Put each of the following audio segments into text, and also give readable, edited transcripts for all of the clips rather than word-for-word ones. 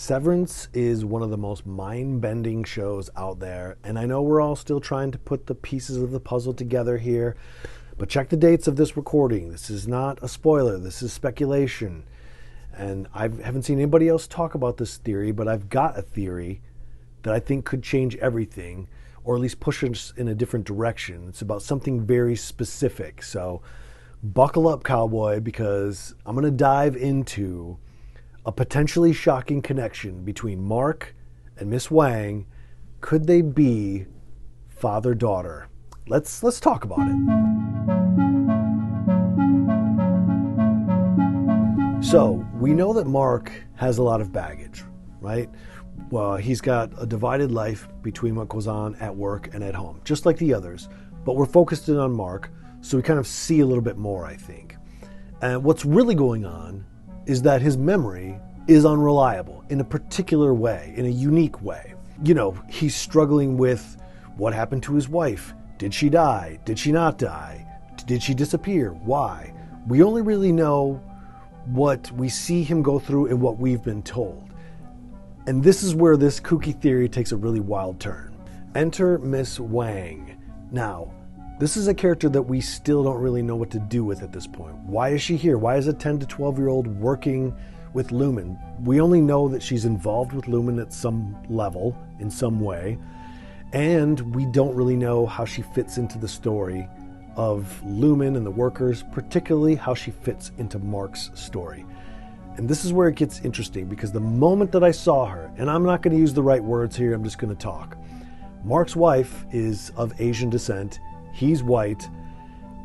Severance is one of the most mind-bending shows out there, and I know we're all still trying to put the pieces of the puzzle together here, but check the dates of this recording. This is not a spoiler, this is speculation. And I haven't seen anybody else talk about this theory, but I've got a theory that I think could change everything, or at least push us in a different direction. It's about something very specific. So buckle up, cowboy, because I'm going to dive into a potentially shocking connection between Mark and Miss Huang. Could they be father-daughter? Let's talk about it. So we know that Mark has a lot of baggage, right? Well, he's got a divided life between what goes on at work and at home, just like the others. But we're focused in on Mark, so we kind of see a little bit more, I think. And what's really going on is that his memory is unreliable in a particular way, in a unique way. You know, he's struggling with what happened to his wife. Did she die? Did she not die? Did she disappear? Why? We only really know what we see him go through and what we've been told. And this is where this kooky theory takes a really wild turn. Enter Miss Huang. Now, this is a character that we still don't really know what to do with at this point. Why is she here? Why is a 10 to 12-year-old working with Lumen? We only know that she's involved with Lumen at some level, in some way, and we don't really know how she fits into the story of Lumen and the workers, particularly how she fits into Mark's story. And this is where it gets interesting, because the moment that I saw her, and I'm not going to use the right words here, I'm just going to talk. Mark's wife is of Asian descent. He's white,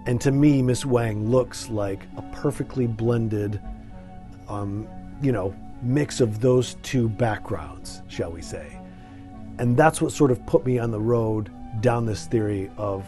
and to me, Miss Huang looks like a perfectly blended, mix of those two backgrounds, shall we say. And that's what sort of put me on the road down this theory of,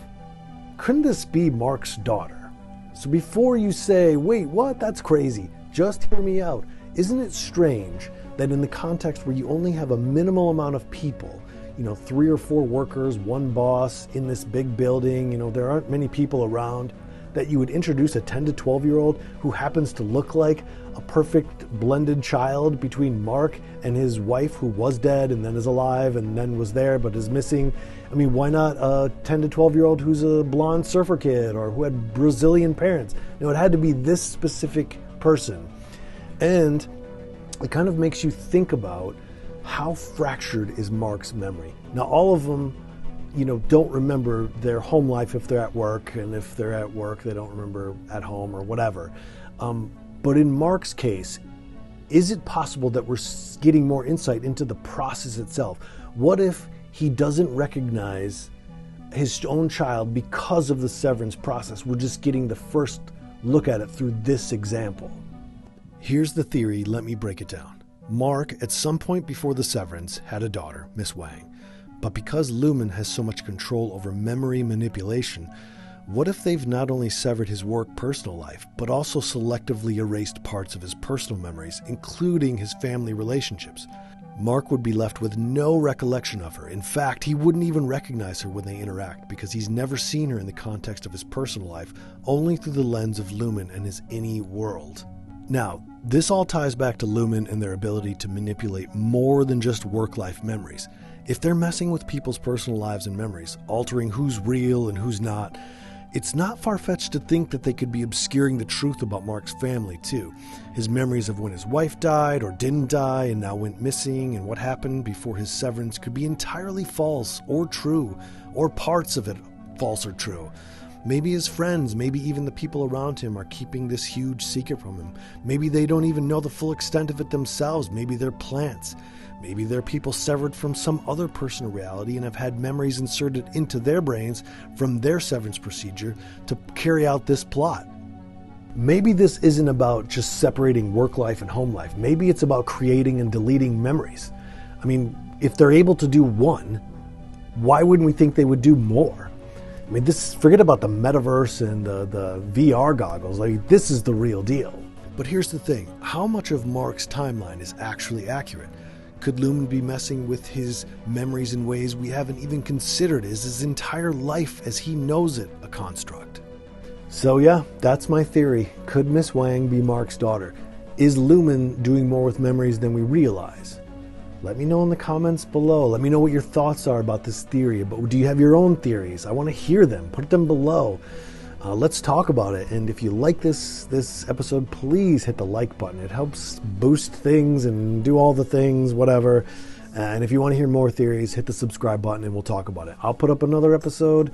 couldn't this be Mark's daughter? So before you say, wait, what? That's crazy. Just hear me out. Isn't it strange that in the context where you only have a minimal amount of people, 3 or 4 workers, one boss in this big building, there aren't many people around, that you would introduce a 10 to 12-year-old who happens to look like a perfect blended child between Mark and his wife, who was dead and then is alive and then was there but is missing. I mean, why not a 10 to 12-year-old who's a blonde surfer kid or who had Brazilian parents? It had to be this specific person. And it kind of makes you think about how fractured is Mark's memory. Now, all of them, don't remember their home life if they're at work, and if they're at work, they don't remember at home or whatever. But in Mark's case, is it possible that we're getting more insight into the process itself? What if he doesn't recognize his own child because of the severance process? We're just getting the first look at it through this example. Here's the theory, let me break it down. Mark, at some point before the severance, had a daughter, Miss Huang. But because Lumen has so much control over memory manipulation, what if they've not only severed his work personal life, but also selectively erased parts of his personal memories, including his family relationships? Mark would be left with no recollection of her. In fact, he wouldn't even recognize her when they interact, because he's never seen her in the context of his personal life, only through the lens of Lumen and his innie world. Now, this all ties back to Lumen and their ability to manipulate more than just work-life memories. If they're messing with people's personal lives and memories, altering who's real and who's not, it's not far-fetched to think that they could be obscuring the truth about Mark's family, too. His memories of when his wife died or didn't die and now went missing, and what happened before his severance could be entirely false or true, or parts of it false or true. Maybe his friends, maybe even the people around him are keeping this huge secret from him. Maybe they don't even know the full extent of it themselves. Maybe they're plants. Maybe they're people severed from some other personal reality and have had memories inserted into their brains from their severance procedure to carry out this plot. Maybe this isn't about just separating work life and home life. Maybe it's about creating and deleting memories. I mean, if they're able to do one, why wouldn't we think they would do more? I mean, forget about the metaverse and the VR goggles. This is the real deal. But here's the thing. How much of Mark's timeline is actually accurate? Could Lumen be messing with his memories in ways we haven't even considered? Is his entire life as he knows it a construct? So yeah, that's my theory. Could Miss Huang be Mark's daughter? Is Lumen doing more with memories than we realize? Let me know in the comments below. Let me know what your thoughts are about this theory. But do you have your own theories? I want to hear them. Put them below. Let's talk about it. And if you like this episode, please hit the like button. It helps boost things and do all the things, whatever. And if you want to hear more theories, hit the subscribe button and we'll talk about it. I'll put up another episode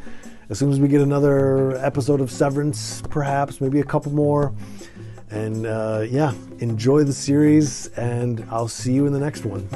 as soon as we get another episode of Severance, perhaps, maybe a couple more. And yeah, enjoy the series, and I'll see you in the next one.